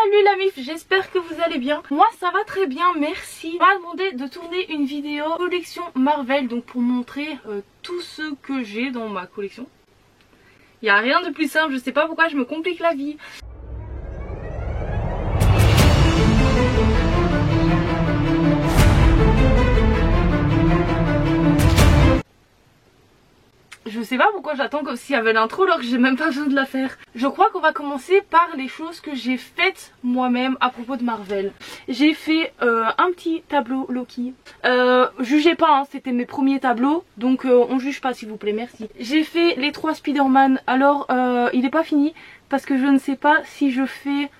Salut la mif, j'espère que vous allez bien. Moi ça va très bien, merci. On m'a demandé de tourner une vidéo collection Marvel, donc pour montrer tout ce que j'ai dans ma collection. Il n'y a rien de plus simple, je sais pas pourquoi je me complique la vie. Je sais pas pourquoi j'attends comme s'il y avait l'intro alors que j'ai même pas besoin de la faire. Je crois qu'on va commencer par les choses que j'ai faites moi-même à propos de Marvel. J'ai fait un petit tableau Loki. Jugez pas, hein, c'était mes premiers tableaux, donc on juge pas s'il vous plaît, merci. J'ai fait les 3 Spider-Man, alors il est pas fini parce que je ne sais pas si je fais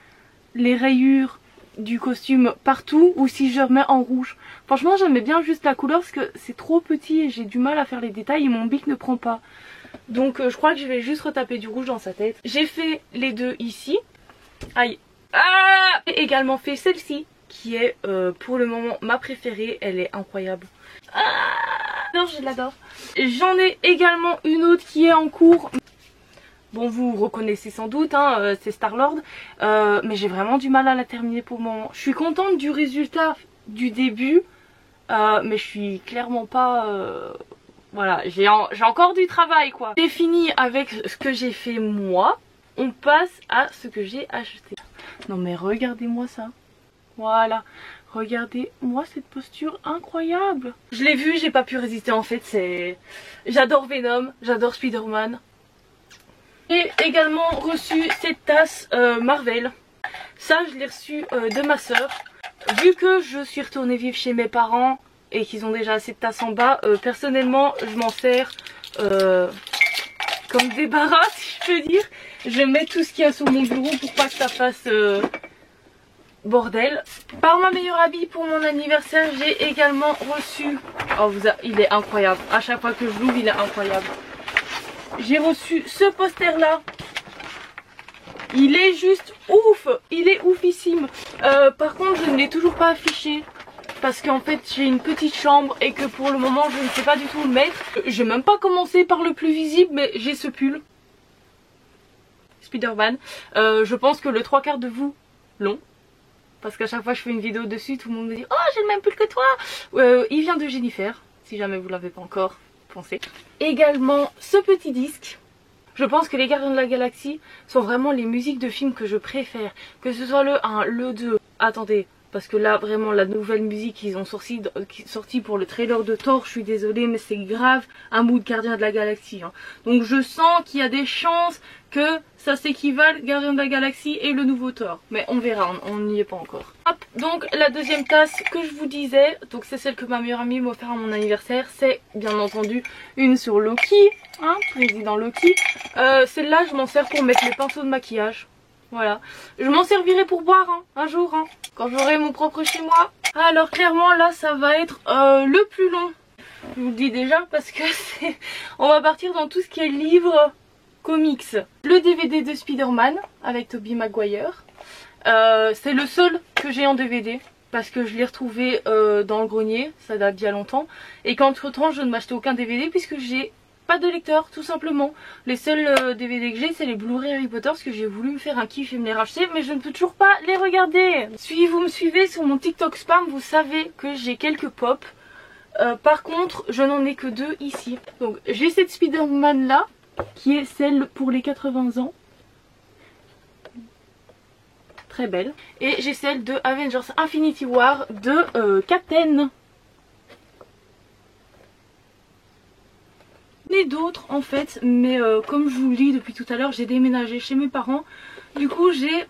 les rayures du costume partout ou si je remets en rouge. Franchement j'aimais bien juste la couleur parce que c'est trop petit et j'ai du mal à faire les détails et mon bic ne prend pas. Donc je crois que je vais juste retaper du rouge dans sa tête. J'ai fait les deux ici. Aïe. Ah, j'ai également fait celle-ci qui est pour le moment ma préférée. Elle est incroyable. Ah, non, je l'adore. J'en ai également une autre qui est en cours. Bon, vous reconnaissez sans doute, hein, c'est Star-Lord, mais j'ai vraiment du mal à la terminer pour le moment. Je suis contente du résultat du début, mais je suis clairement pas... voilà, j'ai encore du travail quoi. J'ai fini avec ce que j'ai fait moi, on passe à ce que j'ai acheté. Non mais regardez-moi ça, voilà. Regardez-moi cette posture incroyable. Je l'ai vu, j'ai pas pu résister en fait, c'est... J'adore Venom, j'adore Spider-Man. J'ai également reçu cette tasse Marvel. Ça je l'ai reçu de ma soeur. Vu que je suis retournée vivre chez mes parents et qu'ils ont déjà assez de tasses en bas, personnellement je m'en sers comme débarras si je peux dire. Je mets tout ce qu'il y a sur mon bureau pour pas que ça fasse bordel. Par ma meilleure amie pour mon anniversaire j'ai également reçu... Oh il est incroyable, à chaque fois que je l'ouvre il est incroyable. J'ai reçu ce poster là. Il est juste ouf. Il est oufissime. Par contre je ne l'ai toujours pas affiché. Parce qu'en fait j'ai une petite chambre et que pour le moment je ne sais pas du tout le mettre. J'ai même pas commencé par le plus visible, mais j'ai ce pull Spider-Man. Je pense que le 3/4 de vous l'ont. Parce qu'à chaque fois que je fais une vidéo dessus, tout le monde me dit « Oh j'ai le même pull que toi !» Il vient de Jennifer, si jamais vous l'avez pas encore. Également ce petit disque. Je pense que les Gardiens de la Galaxie sont vraiment les musiques de films que je préfère. Que ce soit le 1, le 2. Attendez, parce que là vraiment la nouvelle musique qu'ils ont sorti pour le trailer de Thor, je suis désolée mais c'est grave un mood Gardien de la Galaxie. Hein. Donc je sens qu'il y a des chances que ça s'équivale Gardien de la Galaxie et le nouveau Thor. Mais on verra, on n'y est pas encore. Hop, donc la deuxième tasse que je vous disais, donc c'est celle que ma meilleure amie m'a offert à mon anniversaire. C'est bien entendu une sur Loki, hein, président Loki. Celle-là je m'en sers pour mettre mes pinceaux de maquillage. Voilà, je m'en servirai pour boire hein, un jour, hein, quand j'aurai mon propre chez moi. Alors clairement là ça va être le plus long. Je vous le dis déjà parce que c'est... On va partir dans tout ce qui est livre, comics. Le DVD de Spider-Man avec Tobey Maguire. C'est le seul que j'ai en DVD. Parce que je l'ai retrouvé dans le grenier, ça date d'il y a longtemps. Et qu'entre temps je ne m'achetais aucun DVD puisque j'ai... pas de lecteur tout simplement. Les seuls DVD que j'ai c'est les Blu-ray Harry Potter parce que j'ai voulu me faire un kiff et me les racheter mais je ne peux toujours pas les regarder. Si vous me suivez sur mon TikTok spam vous savez que j'ai quelques pop. Par contre je n'en ai que 2 ici. Donc j'ai cette Spider-Man là qui est celle pour les 80 ans. Très belle. Et j'ai celle de Avengers Infinity War de Captain. Et d'autres en fait, mais comme je vous le dis depuis tout à l'heure, j'ai déménagé chez mes parents. Du coup j'ai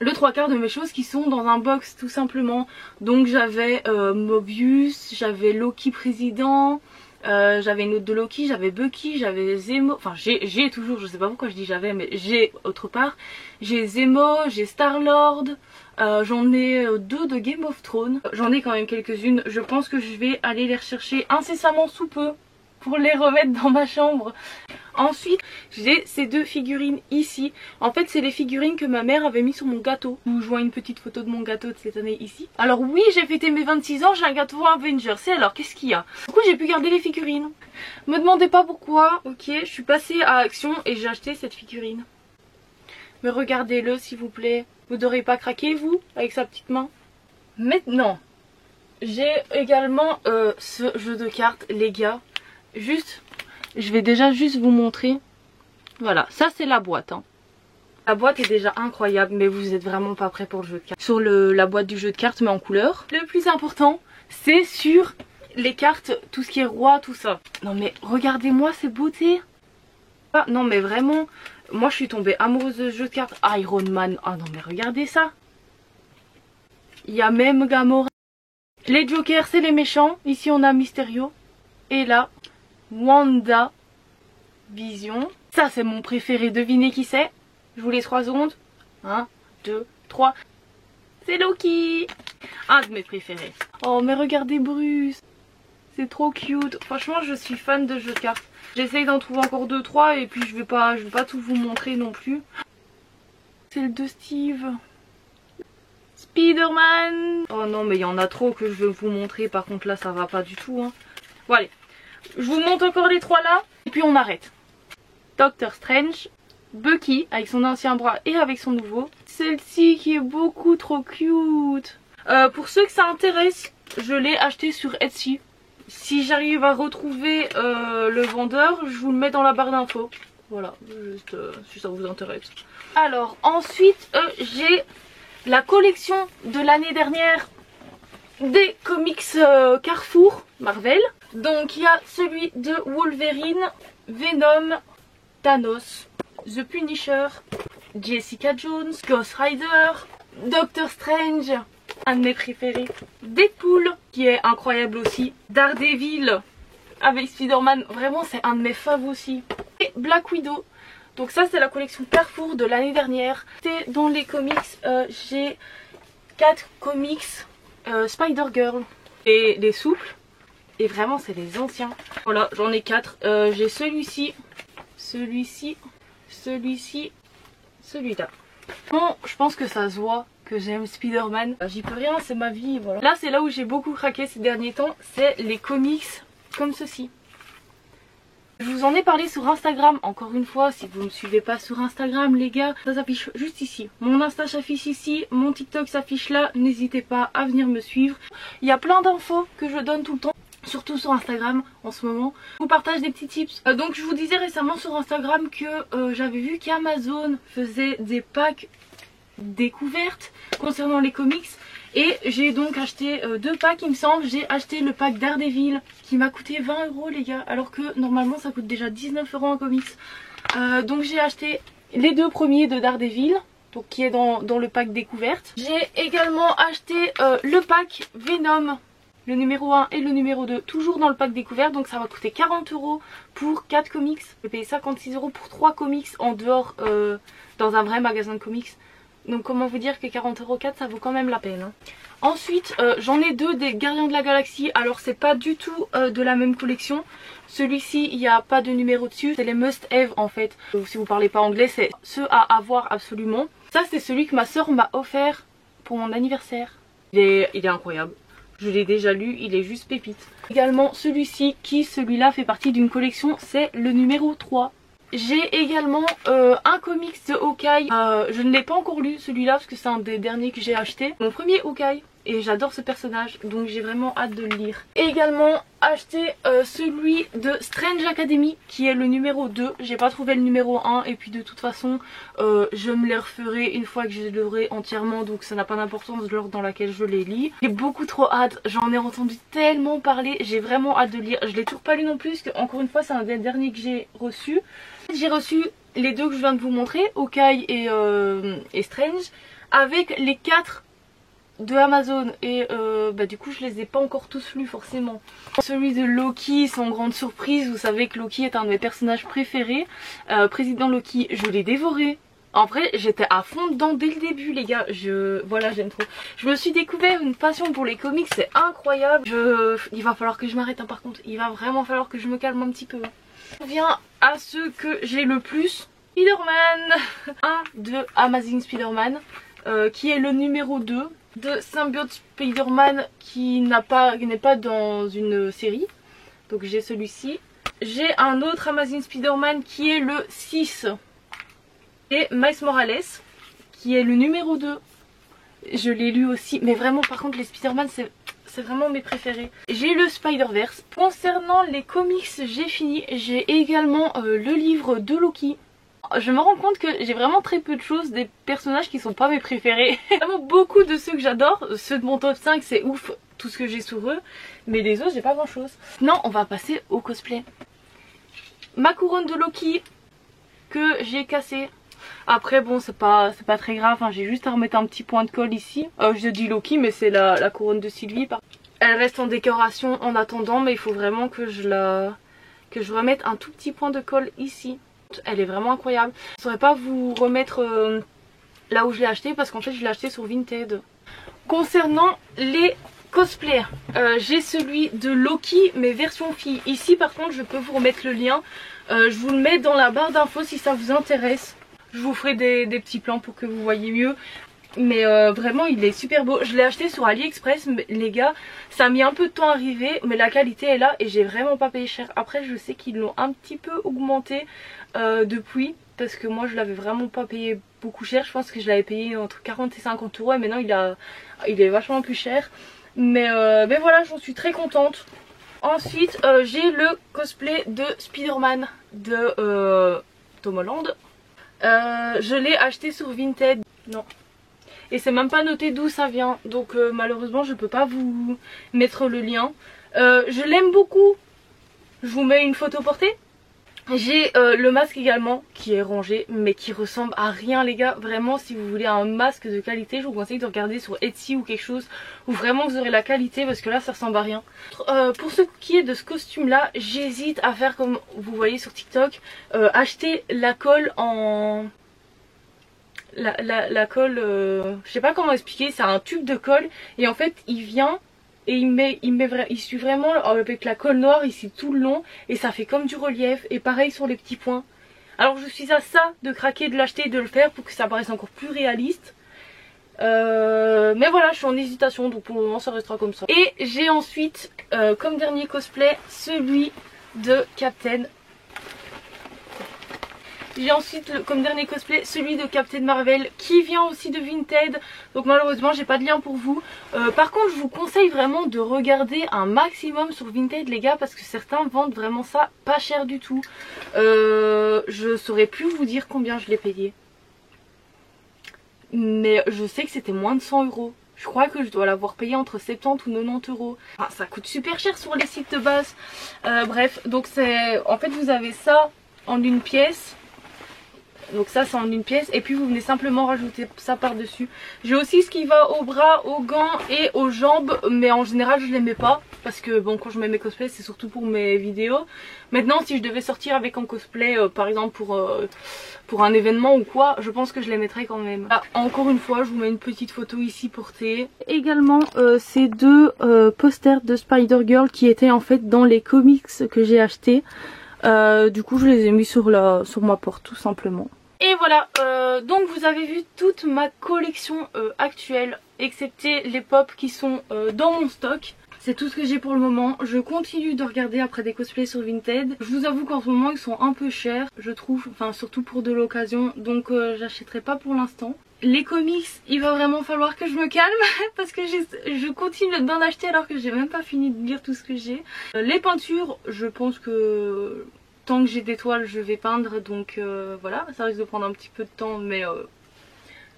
le 3/4 de mes choses qui sont dans un box tout simplement. Donc j'avais Mobius, j'avais Loki président, j'avais une autre de Loki, j'avais Bucky, j'avais Zemo, enfin j'ai toujours, je sais pas pourquoi je dis j'avais, mais j'ai autre part. J'ai Zemo, j'ai Star-Lord, j'en ai 2 de Game of Thrones. J'en ai quand même quelques-unes, je pense que je vais aller les rechercher incessamment sous peu pour les remettre dans ma chambre. Ensuite j'ai ces 2 figurines ici. En fait c'est les figurines que ma mère avait mis sur mon gâteau. Je vous vois une petite photo de mon gâteau de cette année ici. Alors oui j'ai fêté mes 26 ans, j'ai un gâteau Avengers. Et alors qu'est-ce qu'il y a? Du coup j'ai pu garder les figurines. Me demandez pas pourquoi. Ok, je suis passée à Action et j'ai acheté cette figurine. Mais regardez-le s'il vous plaît. Vous n'aurez pas craqué vous avec sa petite main? Maintenant, j'ai également ce jeu de cartes les gars. Je vais déjà juste vous montrer. Voilà, ça c'est la boîte. Hein. La boîte est déjà incroyable, mais vous êtes vraiment pas prêts pour le jeu de cartes. Sur la boîte du jeu de cartes, mais en couleur. Le plus important, c'est sur les cartes, tout ce qui est roi, tout ça. Non mais regardez-moi ces beautés. Ah, non mais vraiment, moi je suis tombée amoureuse de ce jeu de cartes. Iron Man, ah non mais regardez ça. Il y a même Gamora. Les jokers c'est les méchants. Ici on a Mysterio. Et là, Wanda Vision. Ça c'est mon préféré, devinez qui c'est? Je vous laisse 3 secondes. 1, 2, 3. C'est Loki. Un de mes préférés. Oh mais regardez Bruce. C'est trop cute. Franchement je suis fan de jeux de cartes. J'essaye d'en trouver encore 2-3 et puis je vais pas tout vous montrer non plus. C'est le de Steve. Spider-Man. Oh non mais il y en a trop que je veux vous montrer. Par contre là ça va pas du tout. Hein. Bon allez. Je vous montre encore les 3 là. Et puis on arrête. Doctor Strange. Bucky avec son ancien bras et avec son nouveau. Celle-ci qui est beaucoup trop cute. Pour ceux que ça intéresse, je l'ai acheté sur Etsy. Si j'arrive à retrouver le vendeur, je vous le mets dans la barre d'infos. Voilà, juste si ça vous intéresse. Alors ensuite j'ai la collection de l'année dernière des comics Carrefour Marvel. Donc il y a celui de Wolverine, Venom, Thanos, The Punisher, Jessica Jones, Ghost Rider, Doctor Strange, un de mes préférés, Deadpool qui est incroyable aussi, Daredevil avec Spider-Man, vraiment c'est un de mes faves aussi, et Black Widow. Donc ça c'est la collection Carrefour de l'année dernière. Et dans les comics j'ai 4 comics Spider-Girl et les souples, et vraiment c'est les anciens. Voilà, j'en ai 4, j'ai celui-ci, celui-ci, celui-ci, celui-là. Bon, je pense que ça se voit que j'aime Spider-Man. J'y peux rien, c'est ma vie, voilà. Là, c'est là où j'ai beaucoup craqué ces derniers temps, c'est les comics comme ceci. Je vous en ai parlé sur Instagram, encore une fois, si vous ne me suivez pas sur Instagram, les gars, ça s'affiche juste ici. Mon Insta s'affiche ici, mon TikTok s'affiche là, n'hésitez pas à venir me suivre. Il y a plein d'infos que je donne tout le temps. Surtout sur Instagram en ce moment. Je vous partage des petits tips. Donc je vous disais récemment sur Instagram que j'avais vu qu'Amazon faisait des packs découvertes concernant les comics. Et j'ai donc acheté 2 packs il me semble. J'ai acheté le pack Daredevil qui m'a coûté 20 € les gars. Alors que normalement ça coûte déjà 19 € en comics. Donc j'ai acheté les 2 premiers de Daredevil. Donc qui est dans le pack découverte. J'ai également acheté le pack Venom. Le numéro 1 et le numéro 2 toujours dans le pack découverte, donc ça va coûter 40 € pour 4 comics. Je vais payer 56 € pour 3 comics en dehors dans un vrai magasin de comics. Donc comment vous dire que 40 € 4 ça vaut quand même la peine. Hein. Ensuite j'en ai 2 des Gardiens de la Galaxie, alors c'est pas du tout de la même collection. Celui-ci il n'y a pas de numéro dessus, c'est les must have en fait. Si vous parlez pas anglais c'est ceux à avoir absolument. Ça c'est celui que ma soeur m'a offert pour mon anniversaire. Il est incroyable. Je l'ai déjà lu, il est juste pépite. Également celui-ci qui, celui-là fait partie d'une collection, c'est le numéro 3. J'ai également un comics de Hawkeye. Je ne l'ai pas encore lu celui-là parce que c'est un des derniers que j'ai acheté. Mon premier Hawkeye. Et j'adore ce personnage, donc j'ai vraiment hâte de le lire. Et également acheté celui de Strange Academy qui est le numéro 2. J'ai pas trouvé le numéro 1 et puis de toute façon je me les referai une fois que je les aurai entièrement. Donc ça n'a pas d'importance de l'ordre dans laquelle je les lis. J'ai beaucoup trop hâte, j'en ai entendu tellement parler. J'ai vraiment hâte de lire. Je l'ai toujours pas lu non plus parce que encore une fois c'est un des derniers que j'ai reçu. J'ai reçu les 2 que je viens de vous montrer, Hawkeye et Strange, avec les 4 de Amazon et du coup je les ai pas encore tous lus forcément. Celui de Loki, sans grande surprise, vous savez que Loki est un de mes personnages préférés. Président Loki, je l'ai dévoré. En vrai j'étais à fond dedans dès le début les gars, voilà j'aime trop. Je me suis découvert une passion pour les comics, c'est incroyable. Il va falloir que je m'arrête par contre, il va vraiment falloir que je me calme un petit peu. On vient à ceux que j'ai le plus. Spider-Man. Un de Amazing Spider-Man qui est le numéro 2 de Symbiote Spider-Man qui n'est pas dans une série. Donc j'ai celui-ci. J'ai un autre Amazing Spider-Man qui est le 6. Et Miles Morales, qui est le numéro 2. Je l'ai lu aussi, mais vraiment par contre les Spider-Man c'est vraiment mes préférés. J'ai le Spider-Verse. Concernant les comics, j'ai fini. J'ai également le livre de Loki. Je me rends compte que j'ai vraiment très peu de choses, des personnages qui sont pas mes préférés. Vraiment beaucoup de ceux que j'adore. Ceux de mon top 5 c'est ouf, tout ce que j'ai sur eux. Mais les autres j'ai pas grand chose. Non, on va passer au cosplay. Ma couronne de Loki que j'ai cassée. Après bon c'est pas très grave, hein. J'ai juste à remettre un petit point de colle ici. Je dis Loki mais c'est la couronne de Sylvie. Elle reste en décoration en attendant, mais il faut vraiment que je remette un tout petit point de colle ici. Elle est vraiment incroyable. Je ne saurais pas vous remettre là où je l'ai acheté parce qu'en fait je l'ai acheté sur Vinted. Concernant les cosplays, j'ai celui de Loki mais version fille. Ici par contre je peux vous remettre le lien. Je vous le mets dans la barre d'infos si ça vous intéresse. Je vous ferai des petits plans pour que vous voyez mieux. Mais vraiment il est super beau. Je l'ai acheté sur AliExpress, mais les gars ça a mis un peu de temps à arriver, mais la qualité est là et j'ai vraiment pas payé cher. Après je sais qu'ils l'ont un petit peu augmenté depuis, parce que moi je l'avais vraiment pas payé beaucoup cher. Je pense que je l'avais payé entre 40 et 50 euros et maintenant il est vachement plus cher. Mais voilà, j'en suis très contente. Ensuite j'ai le cosplay de Spider-Man de Tom Holland. Je l'ai acheté sur Vinted. Non. Et c'est même pas noté d'où ça vient. Donc malheureusement je peux pas vous mettre le lien. Je l'aime beaucoup. Je vous mets une photo portée. J'ai le masque également qui est rangé mais qui ressemble à rien les gars. Vraiment si vous voulez un masque de qualité, je vous conseille de regarder sur Etsy ou quelque chose où vraiment vous aurez la qualité, parce que là ça ressemble à rien. Pour ce qui est de ce costume là, j'hésite à faire comme vous voyez sur TikTok, acheter la colle en... La colle, je sais pas comment expliquer, c'est un tube de colle et en fait il vient et il suit vraiment avec la colle noire ici tout le long et ça fait comme du relief. Et pareil sur les petits points. Alors je suis à ça de craquer, de l'acheter et de le faire pour que ça paraisse encore plus réaliste. Mais voilà, je suis en hésitation, donc pour le moment ça restera comme ça. Et j'ai ensuite comme dernier cosplay celui de Captain. J'ai ensuite comme dernier cosplay celui de Captain Marvel qui vient aussi de Vinted. Donc malheureusement j'ai pas de lien pour vous. Par contre je vous conseille vraiment de regarder un maximum sur Vinted les gars, parce que certains vendent vraiment ça pas cher du tout. Je saurais plus vous dire combien je l'ai payé, mais je sais que c'était moins de 100 euros. Je crois que je dois l'avoir payé entre 70 ou 90 euros. Enfin, ça coûte super cher sur les sites de base. Bref, donc c'est... En fait vous avez ça en une pièce. Donc ça c'est en une pièce et puis vous venez simplement rajouter ça par dessus. J'ai aussi ce qui va aux bras, aux gants et aux jambes, mais en général je les mets pas parce que bon, quand je mets mes cosplays c'est surtout pour mes vidéos. Maintenant si je devais sortir avec un cosplay par exemple pour un événement ou quoi, je pense que je les mettrais quand même. Ah, encore une fois je vous mets une petite photo ici portée. Également ces deux posters de Spider-Girl qui étaient en fait dans les comics que j'ai achetés. Du coup je les ai mis sur ma porte tout simplement. Et voilà, donc vous avez vu toute ma collection actuelle, excepté les pops qui sont dans mon stock. C'est tout ce que j'ai pour le moment. Je continue de regarder après des cosplays sur Vinted. Je vous avoue qu'en ce moment ils sont un peu chers, je trouve, enfin surtout pour de l'occasion, donc j'achèterai pas pour l'instant. Les comics, il va vraiment falloir que je me calme parce que je continue d'en acheter alors que j'ai même pas fini de lire tout ce que j'ai. Les peintures, je pense que... tant que j'ai des toiles je vais peindre, donc voilà, ça risque de prendre un petit peu de temps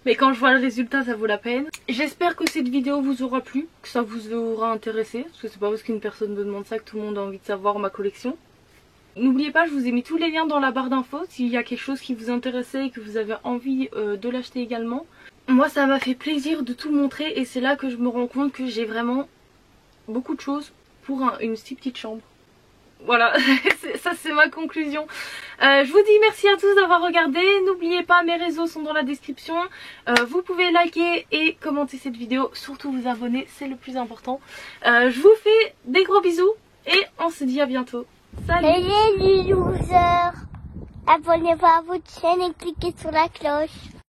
mais quand je vois le résultat ça vaut la peine. J'espère que cette vidéo vous aura plu, que ça vous aura intéressé, parce que c'est pas parce qu'une personne me demande ça que tout le monde a envie de savoir ma collection. N'oubliez pas, je vous ai mis tous les liens dans la barre d'infos s'il y a quelque chose qui vous intéressait et que vous avez envie de l'acheter également. Moi ça m'a fait plaisir de tout montrer et c'est là que je me rends compte que j'ai vraiment beaucoup de choses pour une si petite chambre. Voilà, ça c'est ma conclusion. Je vous dis merci à tous d'avoir regardé. N'oubliez pas, mes réseaux sont dans la description. Vous pouvez liker et commenter cette vidéo. Surtout vous abonner, c'est le plus important. Je vous fais des gros bisous et on se dit à bientôt. Salut les losers, abonnez-vous à votre chaîne et cliquez sur la cloche.